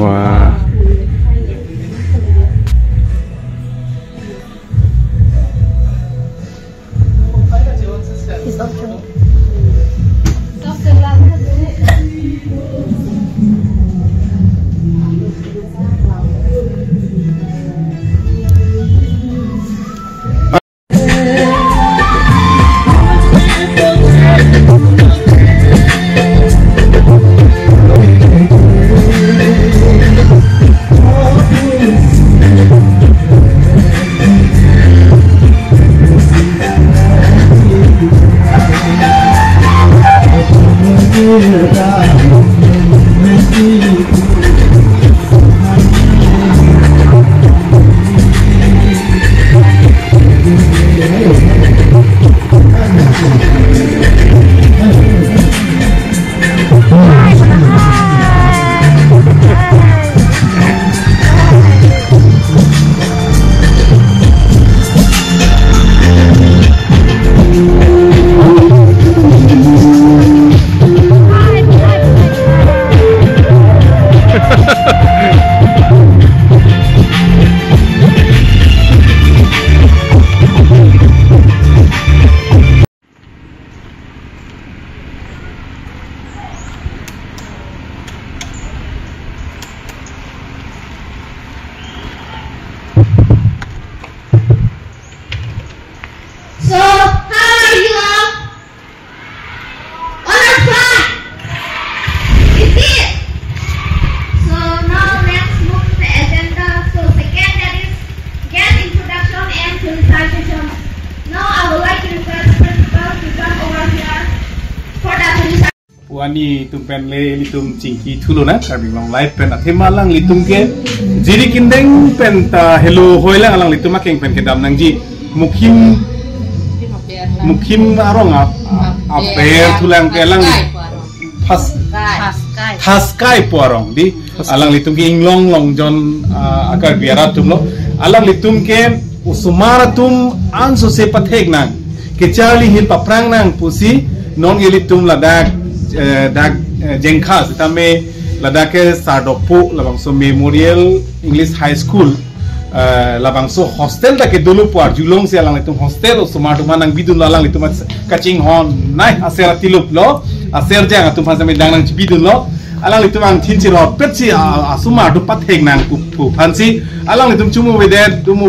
Wah. Wani tumpen le litum cingki thulu na karbing long live pen athe malang litum ke jiri kindeng pen ta hello hoilang alang litum akeng pen ke dam nang ji mukim arong aper thulang ke alang haskai porong di alang litum ke inglong long jon akar biara tum lo alang litum ke usumara tum anso se pathek nang ke charli hil paprang nang pusi non litum ladak dak Jengkha sitame ladake Sardokpo labangso Memorial English High School labangso hostel dake dulu puar julong se alang itu hostel sumatu manang bidun lalang itu kacing hon nai aser tilup lo aser jang atum phasame dang nang bidun lo alang itu mang thinchi ro petsi asumatu pathek nang pu phansi alang itu dumu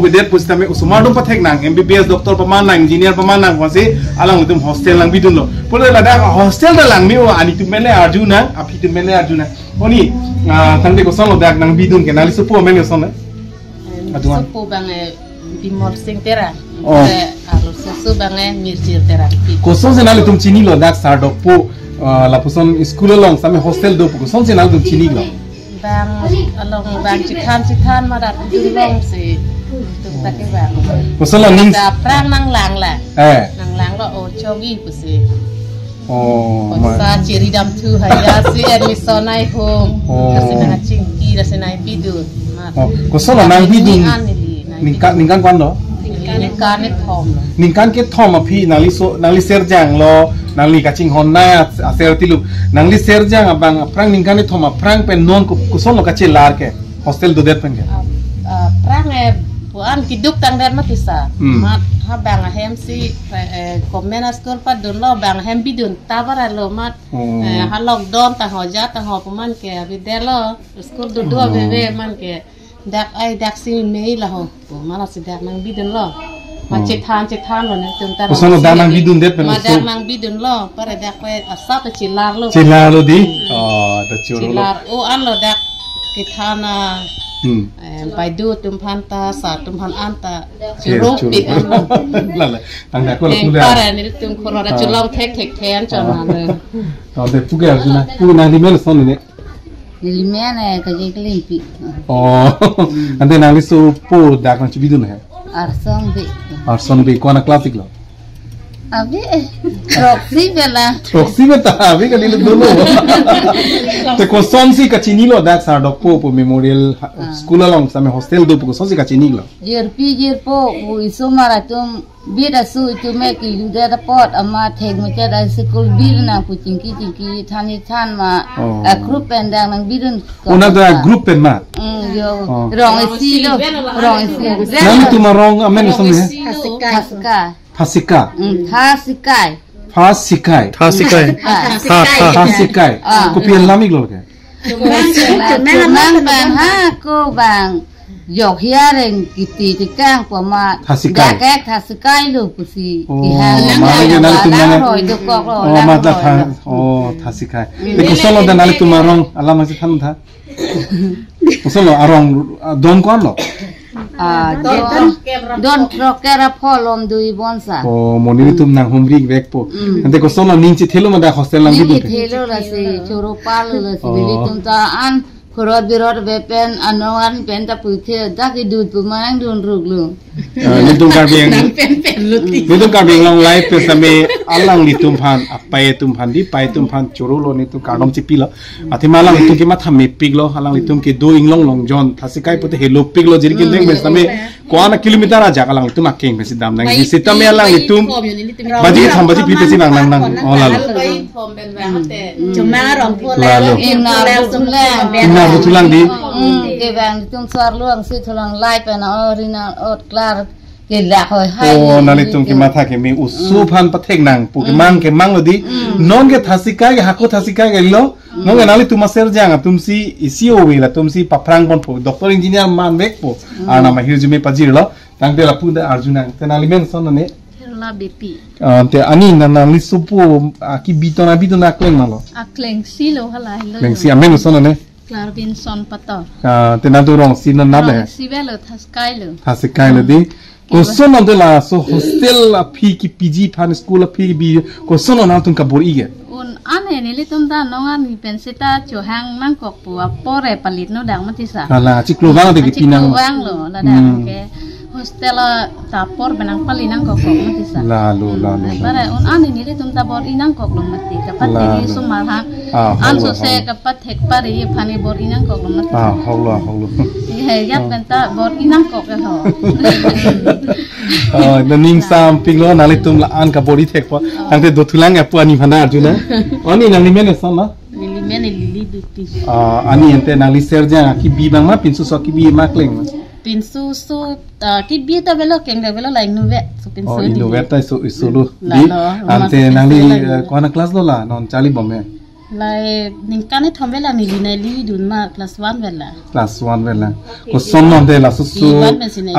bedet pustame usumatu pathek nang MBBS doktor pamanang engineer pamanang phasi alang itu hostel nang bidun lo pole ladak hostel dalang mi ani tu mele arjuna api tu mele arjuna oni tangde ko sono dak nang bidun ke nali supo men sono supo bange bimor sing tera alus susu bange mircir tera ko son se nali tum chini lo dak Sardokpo la puson school long same hostel do ko son se nali tum chini lo bang along bang cikhan madat long se tum take bang ko son ning da prang nang lang la nang lang lo o chogi pusi sa ciri dam tu haya si admisonai home rasina cingki rasina bidun ko son nang bidun ningkan kwan lo ningkan ke thom api nali serjang lo nali kacing honna aser tilu nali serjang abang prang ningkan ke thom prang pen non ko son lo kace lar ke hostel do det pen ke prang buan kiduk tang dan matisa mat ha bang hem si komena skor pa dun lo bang hem bidun tabara lo mat ha lockdown ta hoja ta ho man ke videlo skor do do bebe man ke dak si mei la ho mala si dak nang bidun lo ma cethan lo ne tum tar ko son dak nang bidun det pen ma dak nang bidun lo pare dak pe asa ta cilar lo di ta churo lo cilar an lo dak kithana by do tumpanta sa tumpan anta churupi lala tang da ko la kula para ni tum khoro da chulong thek then chona le de puge arjuna pu na ni mel son ni limene ka je klimpi ante na lisu pu dak na chibidun hai arson be ko na classic lo Abi proxy bela. Proxy beta abi kan ini dulu. Te koson si kacini lo dak Sardokpo po memorial school along sama hostel do po koson si kacini lo. Jerpo iso maratum bida su itu me ki luda da pot ama theg me ka da school bir na pu cingki thani than ma group pendang nang birun. Una da group pen ma. Yo rong isi lo rong isi. Nang tu marong amen som ne. Thasikai. Kopian lamik lo ke. Cumang bang ha ko bang yok hiareng kiti tikang pama dakek thasikai lo pusi. Thasikai. Lepas solo dan alik tu marong alam masih kan tha. Solo arong don kon lo. Don trokera polom dui bonsa. Oh, moni tum nang humri vek po. Ante ko solo ninchi thelo ma da hostel lang bidu. Thelo la se choro palu la se bili tum ta an korot birot bepen anoan pen ta puthe da ki dud pu mang dun ruglu. Litum karbeng. Litum karbeng long life pe same alang litum phan apai tum phan di pai tum phan choro lo ni tu kardom chipi lo. Ati malang litum ki ma thamme pig lo alang litum ki do inglong long jon thasikai pote hello pig lo jiri ki deng be same koana kilometer aja alang litum akeng be sidam nang di sitam me alang litum baji tham baji pi pe si nang ola lo. Cuma rong pu la ina betulang di. Ke bang tum sar luang si thulang lai pe na original ot klar ke la hoi hai. Oh nalitum ki matha ke me usu phan pathek nang pu ke mang lo di non ke thasikai hako thasikai ke lo non ke nalitum maser jang tumsi isio we la tumsi paprang bon po doctor engineer man bek po ana ma hirjume pajir lo tang de la punda arjuna te nalimen son ne la bepi te ani na lisupu aki bitona kleng malo akleng silo hala lo kleng si amen son ne Clarvin son pato. Te na tu rong sin na be. Si velo thaskai lo di. Ko sono de la so hostel a phi ki PG phan school a phi bi ko sono na tun ka bor ige. Un ane ni litum da nongan ni penseta johang nang kok pu apore palit no dang matisa. Ala ciklu bang de ki pinang. Ciklu bang lo la dang ke hostel tapor benang pali nang kok matisa. Lalu. Bare un ane ni litum da bor inang kok lo mati kapat ni sumarhan. An so se kapat hek pari phani bor inang kok lo mati. Haulo. He yat benta bor inang kok ke ho. The ning sam piglo nalitum la an ka bori thek po tangte do thulang apu ani phana arjuna ani nang limen son na limen lili duti ani ente nang li serja ki bi bang ma pinsu so ki bi ma kleng pinsu so ki bi ta velo keng de velo like nuve so pinsu ni nuve ta so isulu di ante nang li kona class lo la non chali bomme lai ningkane thomela ni dun ma class 1 vela ko sonno de la susu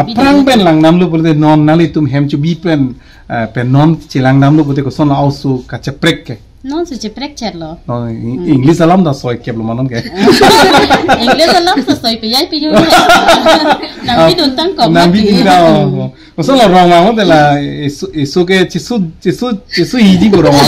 aprang ben lang namlu burde non nali tum hem chu bi pen non chilang namlu burde ko sonno ausu ka cheprek ke non se cheprek chet lo no english alam da soy keblo manon ke english alam sa soy pe yai pe yo nang bi dun tang ko nang bi da ko sonno roma mo de la eso ke chisu hiji ko roma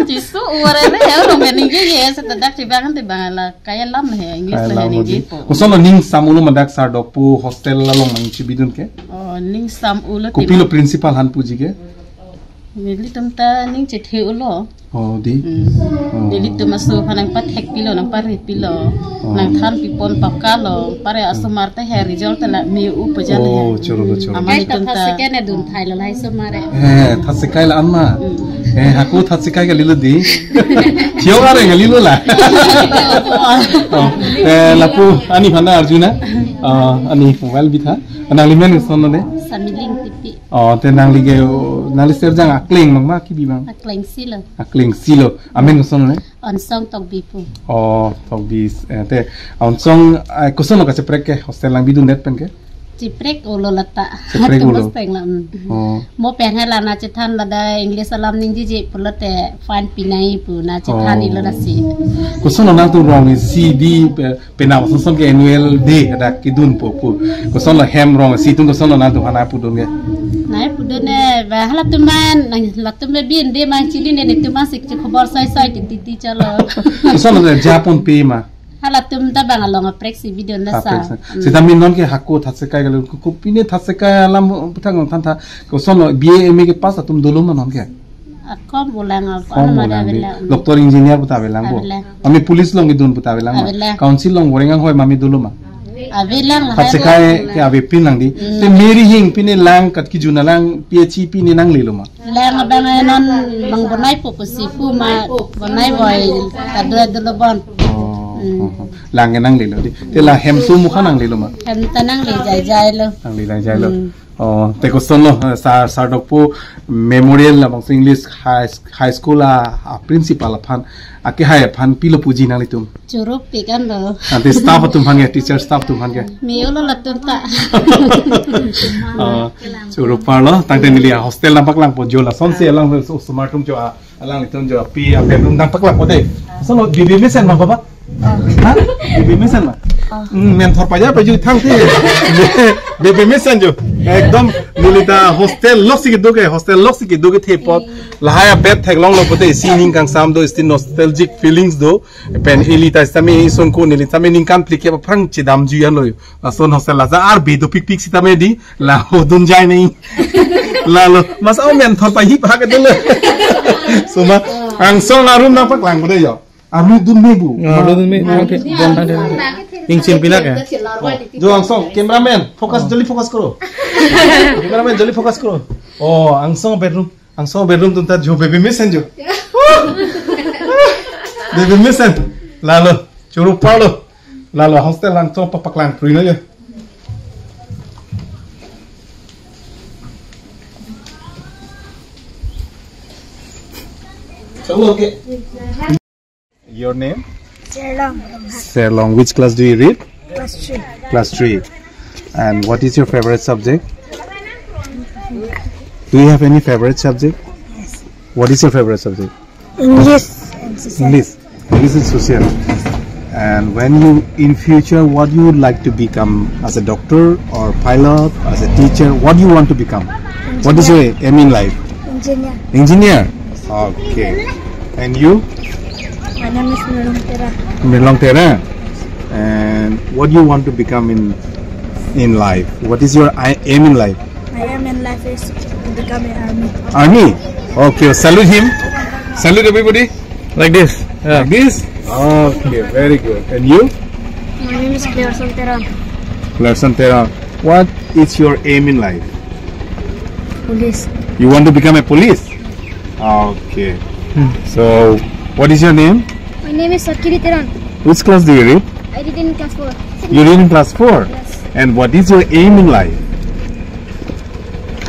Cisu ure ne he ro me ninge ye se tadak ti bang te bang la kaya lam he English la ninge po. Kosono ning samulu madak Sardokpo hostel la long mang chi bidun ke. Oh ning sam ulo ti. Kopilo principal han puji ke. Mili tumta ning che the ulo. Oh di. Mili tumasu hanang pat hek pilo nang parit pilo. Nang than pipon pakalo pare asumarte he result la mi u pajal he. Oh choro. Amai tumta thasike ne dun thailo lai sumare. Thasikai la amma. Haku thasikai ga lilu di. Thio are ga lilu la. Lapu ani phana arjuna. Ani mobile bitha. Anang limen son ne. Samiling tipi. Te nang lige nali serjang akleng mangma ki bi bang. Akleng silo. Amen son ne. On song tok bipu. Tok bis. Te on song kusono ka cheprek ke hostel lang bidun net pen ke. Ciprek ulo lata. Ciprek ulo. Mo pengen lah na cetan lada English alam ningji je pulote fan pinai pu na cetan ilo nasi. Kusono na tu wrong si di penaw son ke annual day ada kidun pu. Kusono hem wrong si tu kusono na tu hana pu dun ke. Na pu dun ne ba hala tuman la tume bin de man chili ne tuman sik khobor sai ti chalo. Kusono Japon pe ma. halatum ta bang along a preksi video na sa sita min non ke hakko thatsekai galu ku pine thatsekai alam putang tan tha ko sono BA MA ke pas atum dulu non ke kom bolang apa doktor engineer puta belang bo ami police long idun puta belang council long gorengang hoy mami dulu ma abelang thatsekai ke ave pin lang di te meri hing pine lang kat ki juna lang PhD pine nang lelo ma lang bang non bang bonai po sipu ma bonai boy kadra dulu bon lang nang lelo di te la hem su mukha nang lelo ma hem tanang le jai lo nang le jai lo te ko sono Sardokpo memorial among English high school principal phan ake hai phan pilo puji nang litum churup pikan lo ante staff tum phan ge teacher staff tum phan ge miolo latum ta churup par lo tang te nilia hostel nampak lang po jola son se lang smart room jo alang litum jo pi bedroom dang pak lang po de sono bibi mesen ma baba ha bibi mesen ma men thor paja pe ju thang the bibi mesen jo ekdom nilita hostel loksi ki doge the pot lahaya bed thek long lo pote sining kang sam do sti nostalgic feelings do pen elita stame son ko nilita me ning kam plike prang chidam ju yan lo son hostel la za ar be do pik pik sitame di la hodun jai nei la lo mas au men thor pa hi pa ke dele suma ang song na room na pak lang bode yo ami dun mebu ing chin pinak ya jo ang song cameraman focus jolly focus karo cameraman jolly focus karo oh ang song bedroom tunta jo baby mesen jo baby mesen lalo churu palo lalo hostel lang to papak lang prino yo chalo okay your name Serlong. Which class do you read? Class 3. Class 3. And what is your favorite subject? Do you have any favorite subject? Yes. What is your favorite subject? English and social. English and social. And when you in future, what you would like to become as a doctor or pilot, as a teacher? What do you want to become? Engineer. What is your aim in life? Engineer. Engineer. Okay. And you? My name is Mirlong Tera. And what do you want to become in life? What is your aim in life? My aim in life is to become an army. Army? Okay, salute him. Salute everybody. Like this. Yeah. Like this? Okay, very good. And you? My name is Claire Santeran. Larson Tera. What is your aim in life? Police. You want to become a police? Okay. So, what is your name? My name is Sakiri Teran. Which class do you read? I did in class 4. You read in class 4? Yes. And what is your aim in life?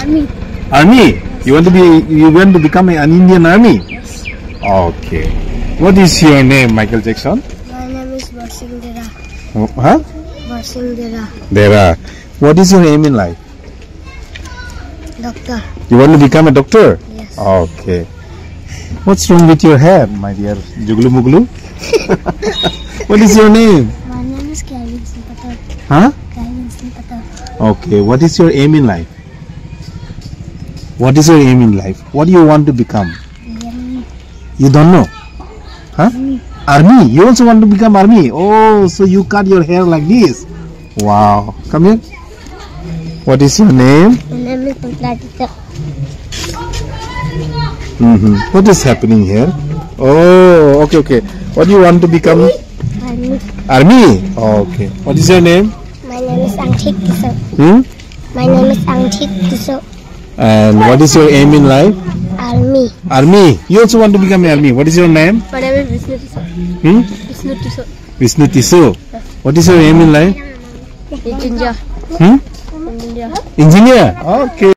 Army. Army? Yes. You want to become an Indian Army? Yes. Okay. What is your name, Michael Jackson? My name is Varsil Dera. Huh? Varsil Dera. Dera. What is your aim in life? Doctor. You want to become a doctor? Yes. Okay. What's wrong with your hair, my dear Juglu Muglu? What is your name? My name is Kevin Simpatar. Huh? Kevin Simpatar. Okay. What is your aim in life? What is your aim in life? What do you want to become? Army. You don't know? Huh? Army. You also want to become army? Oh, so you cut your hair like this. Wow. Come here. What is your name? My name is Pantladita. What is happening here? Oh, okay. What do you want to become? Army. Army. Okay. What is your name? My name is Angtik Tiso. My name is Angtik Tiso. And what is your aim in life? Army. Army. You also want to become an army. What is your name? My name is Vishnu Tiso. Vishnu Tiso. Vishnu Tiso. What is your aim in life? Engineer. Engineer. Engineer. Okay.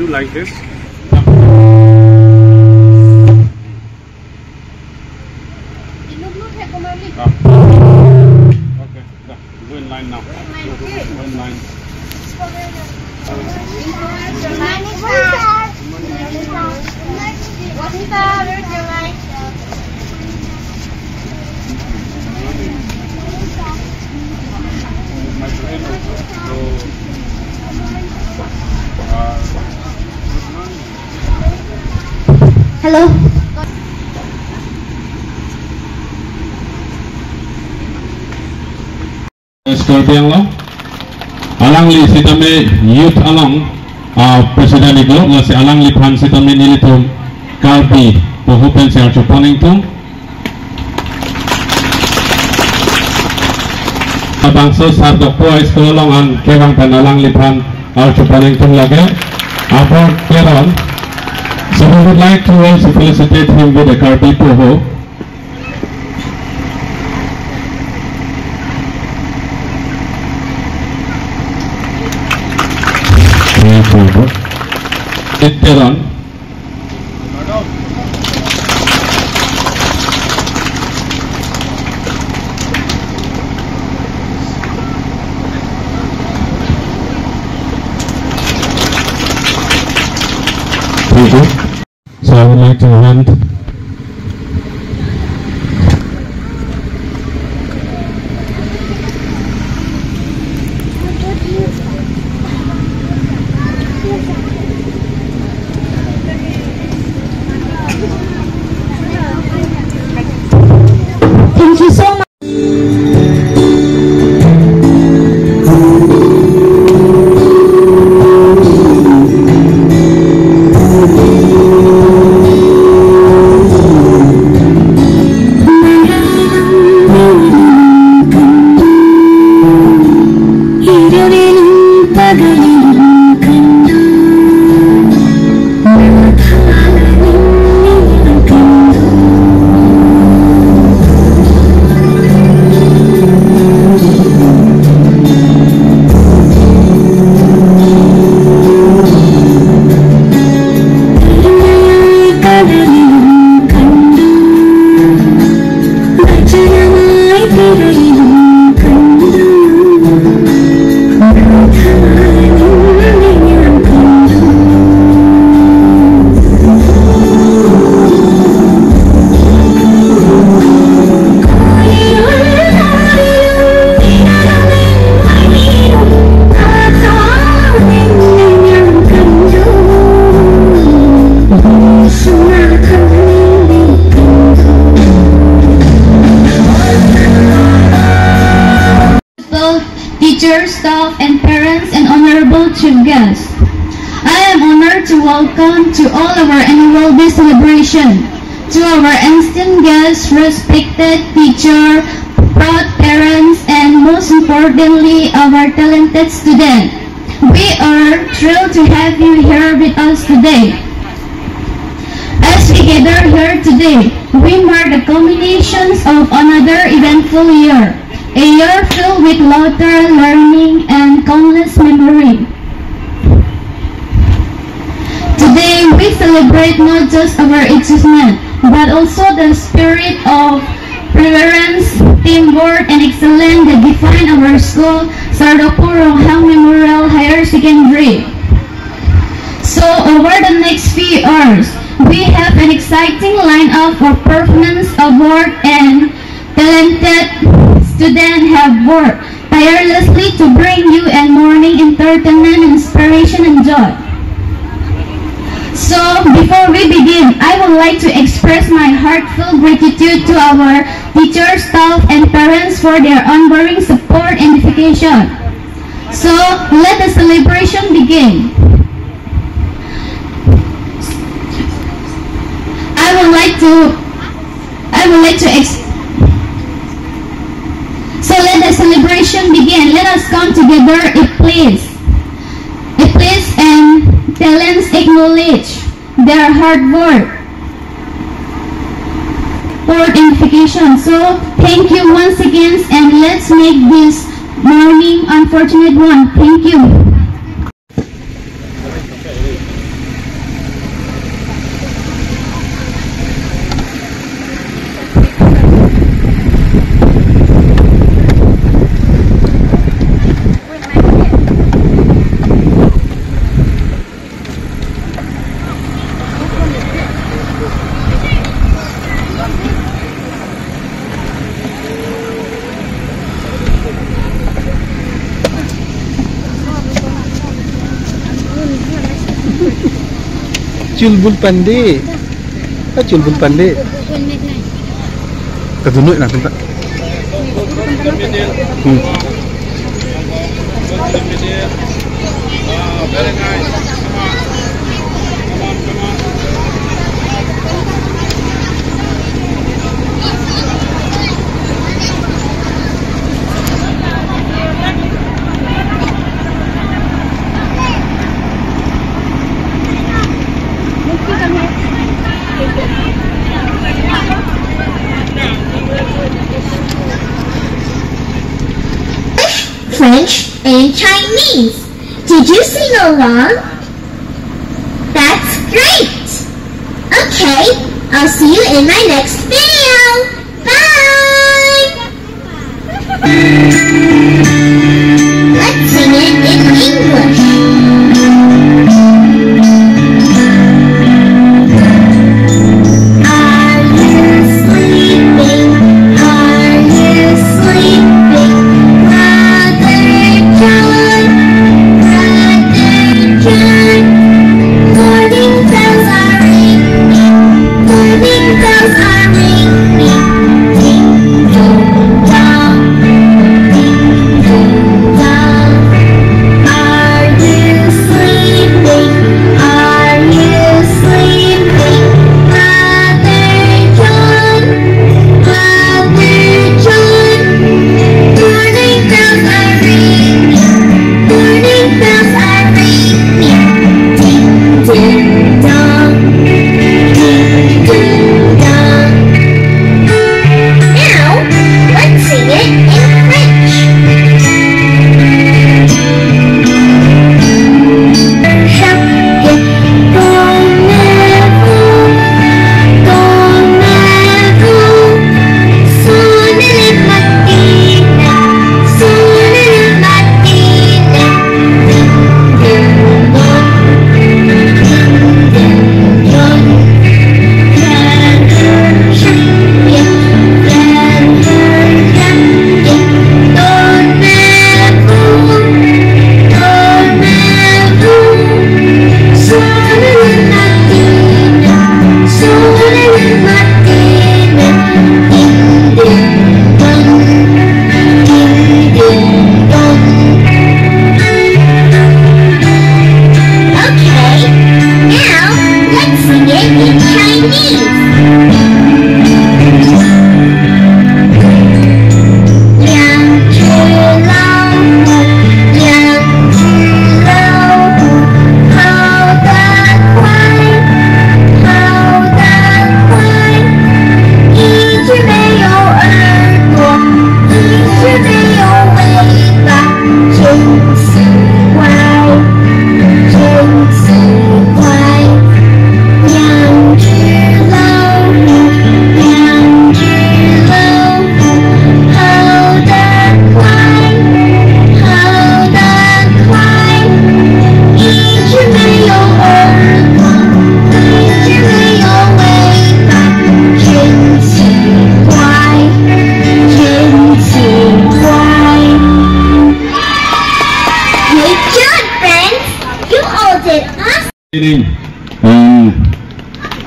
do like this. Okay, go in line now. Go in line. Hello. Scorpion lo, alang li sitame youth alang, presiden iglo, la si alang li pan sitame nilitum, kalpi, pohupen si archo poningtum. Bangsa Sardokpo ay sekolong an kewang penalang lipan archo poningtum lagi. After Keron, so we would like to also felicitate him with a kalpi poho. Keron. So I would like to hand Thank you so much. Teachers, staff, and parents, and honorable chief guests. I am honored to welcome to all our annual day celebration, to our esteemed guests, respected teacher, proud parents, and most importantly, our talented students. We are thrilled to have you here with us today. As we gather here today, we mark the culminations of another eventful year. A year filled with laughter, learning, and countless memory. Today, we celebrate not just our achievement, but also the spirit of perseverance, teamwork, and excellence that define our school, Sardokpo Ronghang Memorial Higher Secondary. So, over the next few hours, we have an exciting lineup of performance, award, and talented students have worked tirelessly to bring you a morning entertainment, inspiration, and joy. So, before we begin, I would like to express my heartfelt gratitude to our teachers, staff, and parents for their unwavering support and dedication. So, let the celebration begin. I would like to So let the celebration begin. Let us come together, if please. And talents acknowledge their hard work for identification. So thank you once again, and let's make this morning unfortunate one. Thank you. Chulbul Pande. Chulbul Pande. Kadunuk nak tentang. Very nice. French and Chinese. Did you sing along? That's great! Okay, I'll see you in my next video. Bye! Let's sing it in English. Are you sleeping? Are you sleeping? Brother John, morning bells are ringing, morning bells are ringing, ding dong dong, ding dong dong. Are you sleeping? Are you sleeping? Brother John, morning bells are ringing, morning bells are ringing. Ding dong, ding dong. Now, let's sing it in French.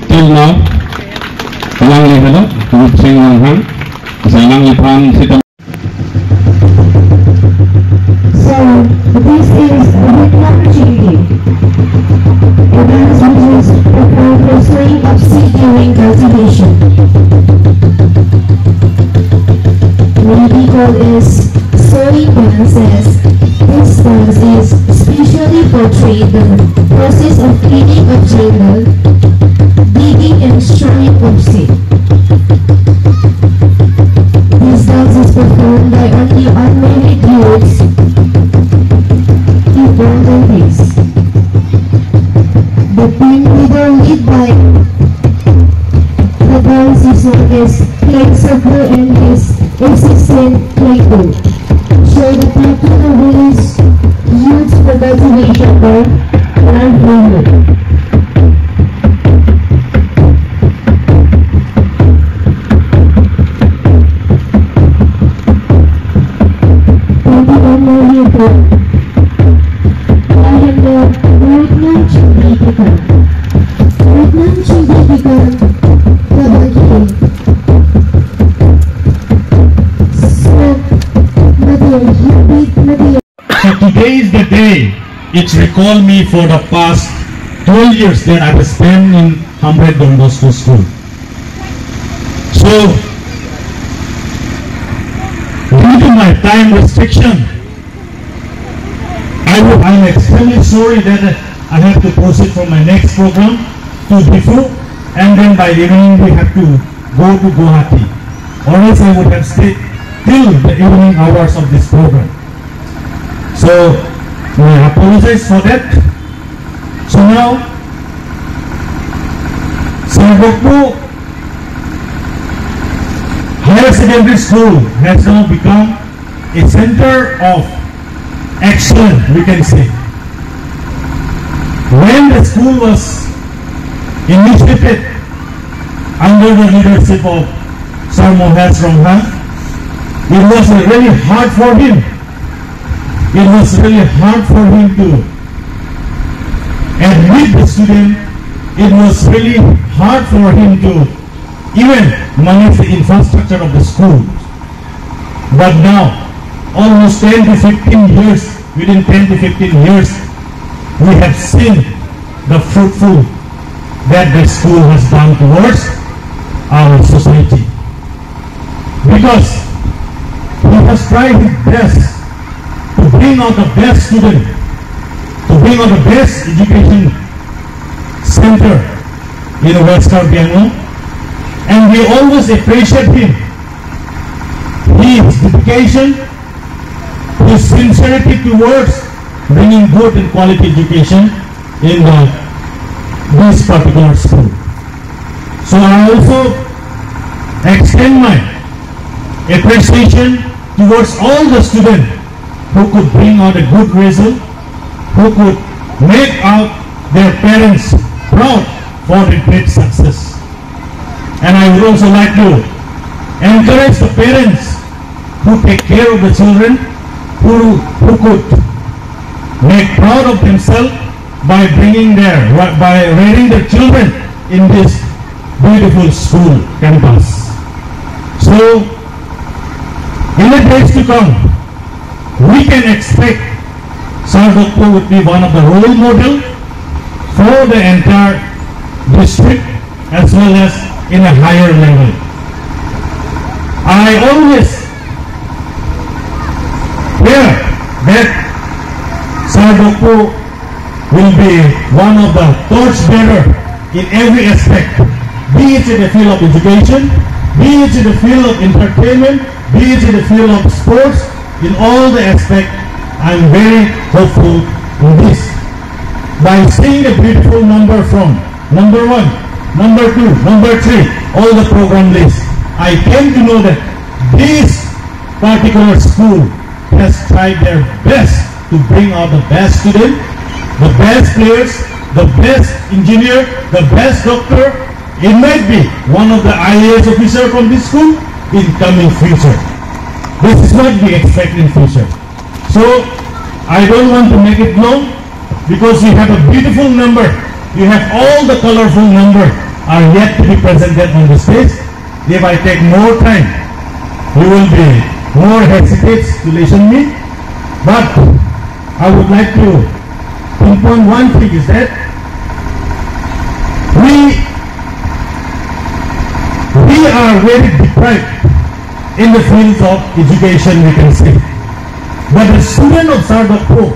Till now, Alang Lihalo, Sing Ronghang, Alang Liphan Sitam. So, this is a good opportunity. Advanced users perform clustering of seed during cultivation. Maybe called is sowing dances. This dance is specially portrayed the process of cleaning of jungle, digging and storing of seed. This dance is performed by only unmarried youths in olden days. The team leader lead by the dance is known as Flexible and his assistant Playful. Show the people the rules used for cultivation of land framework. I am the Ronghang today is the day. It's recalled me for the past 12 years that I have spent in Hamred Don Bosco School. So, due to my time restriction, I'm extremely sorry that I have to proceed from my next program to Bifu, and then by evening we have to go to Guwahati, or else I would have stayed till the evening hours of this program. So I apologize for that. So now Sardokpo Higher Secondary School has now become a center of excellence, we can say. When the school was initiated under the leadership of Sir Ronghang, it was really hard for him. It was really hard for him to admit the student. It was really hard for him to even manage the infrastructure of the school. But now, almost 10 to 15 years, within 10 to 15 years, we have seen the fruitful that the school has done towards our society. Because he has tried his best to bring out the best student, to bring out the best education center in West Karbiango, and we always appreciate him. His dedication, his sincerity towards bringing good and quality education in this particular school. So I also extend my appreciation towards all the students who could bring out a good result, who could make out their parents proud for a great success. And I would also like to encourage the parents who take care of the children, who could make proud of themselves by rearing their children in this beautiful school campus. So, in the days to come, we can expect Sardokpo would be one of the role model for the entire district as well as in a higher level. I always hear that Sardokpo will be one of the torchbearer in every aspect, be it in the field of education, be it in the field of entertainment, be it in the field of sports. In all the aspects, I am very hopeful in this. By seeing a beautiful number from number 1, number 2, number 3, all the program lists, I came to know that this particular school has tried their best to bring out the best student, the best players, the best engineer, the best doctor. It might be one of the IAS officer from this school in coming future. This is what we expect in future. So I don't want to make it long because you have a beautiful number. You have all the colorful number are yet to be presented on the stage. If I take more time, you will be more hesitant to listen me. But I would like to pinpoint one thing is that we are very deprived in the fields of education, we can say. But the students of Sardokpo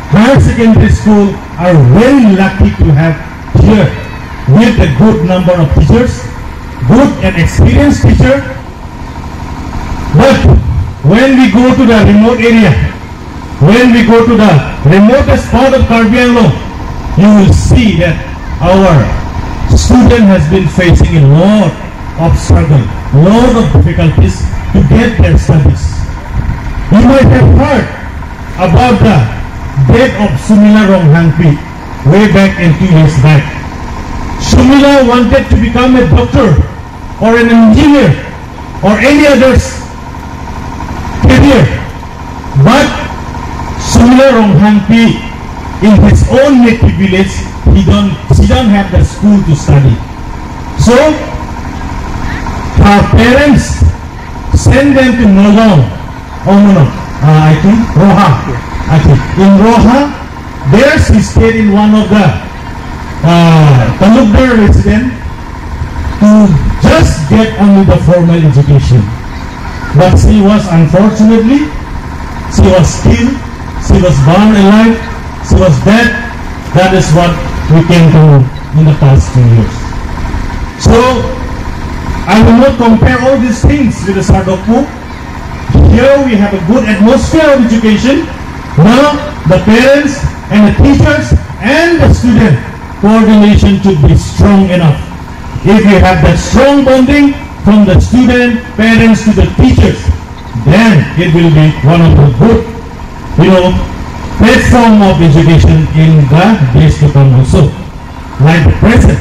Higher Secondary School are very lucky to have here with a good number of teachers, good and experienced teacher. But when we go to the remote area, when we go to the remotest part of Karbiango, you will see that our student has been facing a lot of struggle, lot of difficulties to get their studies. You might have heard about the death of Sumila Ronghang way back in 2 years back. Sumila wanted to become a doctor or an engineer or any other career, but Sumila Ronghang in his own native village, she don't have the school to study. So her parents send them to Ronghang, I think Ronghang, I think. In Ronghang, there she stayed in one of the Talukdar residence to just get only the formal education. But she was unfortunately, she was killed, she was burned alive, she was dead. That is what we came to know in the past 2 years. So, I will not compare all these things with the Sardokpo. Here we have a good atmosphere of education. Now, the parents and the teachers and the student coordination should be strong enough. If you have that strong bonding from the student, parents to the teachers, then it will be one of the good, platform of education in the days to come also, like the present.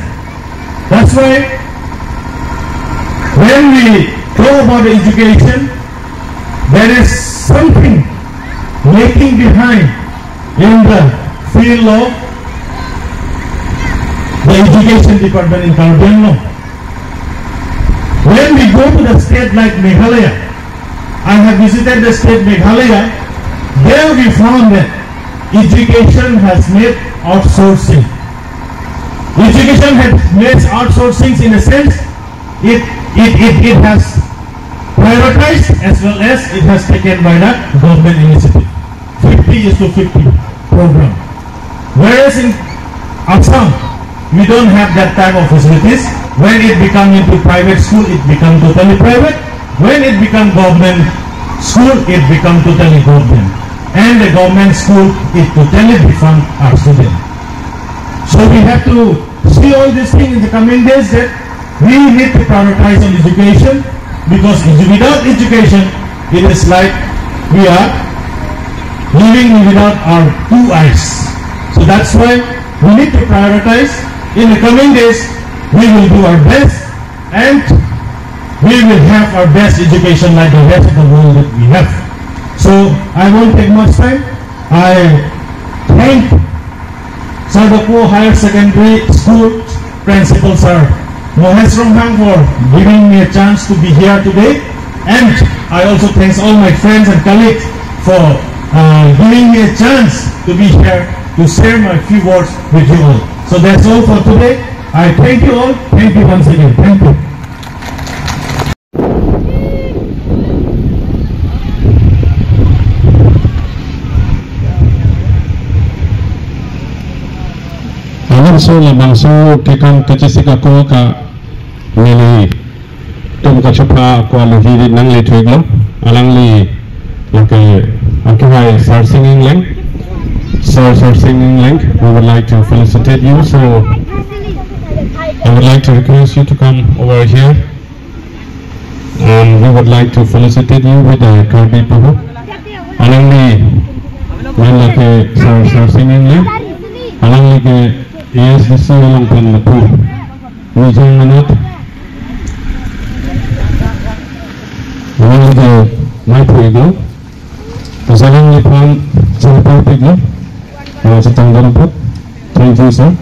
That's why when we talk about the education, there is something lacking behind in the field of the education department in Karadenlo. When we go to the state like Meghalaya, I have visited the state Meghalaya, there we found that education has made outsourcing. Education has made outsourcing in a sense, it has prioritized as well as it has taken by the government initiative. 50:50 program. Whereas in Assam, we don't have that type of facilities. When it becomes into private school, it becomes totally private. When it becomes government school, it becomes totally government. And the government school, it totally defund our students. So we have to see all these things in the coming days that we need to prioritize on education, because without education, it is like we are living without our two eyes. So that's why we need to prioritize. In the coming days, we will do our best and we will have our best education like the rest of the world that we have. So I won't take much time. I thank Sardokpo Higher Secondary School Principal Sir Ronghang for giving me a chance to be here today. And I also thank all my friends and colleagues for giving me a chance to be here to share my few words with you all. So that's all for today. I thank you all. Thank you once again. Thank you. So labang so kikan kacisi kako ka nili tum kachupa ko aluhi nang li twiglo alang li lake akihai start singing link. So start singing link. We would like to felicitate you. So I would like to request you to come over here, and we would like to felicitate you with a Kirby Puhu. Alang li lake start singing link. Alang li yes, this is along from the pool. Using minute. One the my piglo. Pasalang upon Jengkha piglo. Sa tanggal po. Thank you, sir.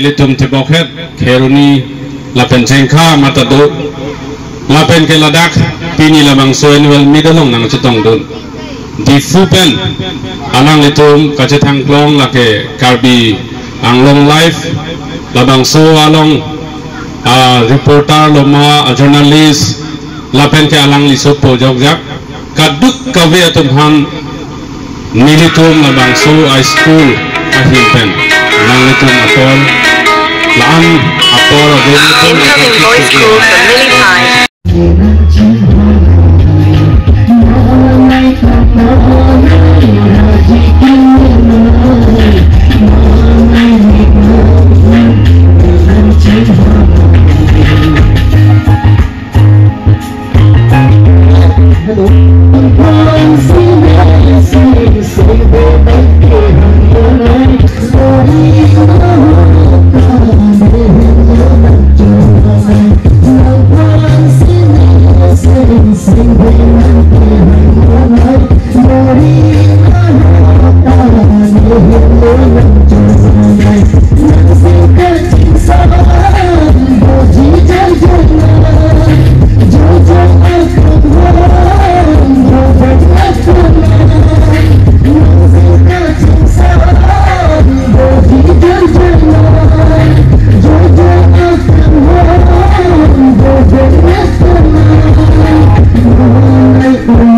Litum tibokhet kheruni lapen Jengkha matado lapen ke ladak pini lamang soenwel midalong nang chutong dun di fupen anang litum kachetang klong lake karbi ang long life labang so along reporter loma journalist lapen ke alang lisot po jogjak kaduk kawe atum han nilitum na bangsu ay school ahimpen nanglitum atol laan atol Incoming voice call from Lily Pie.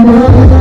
Oh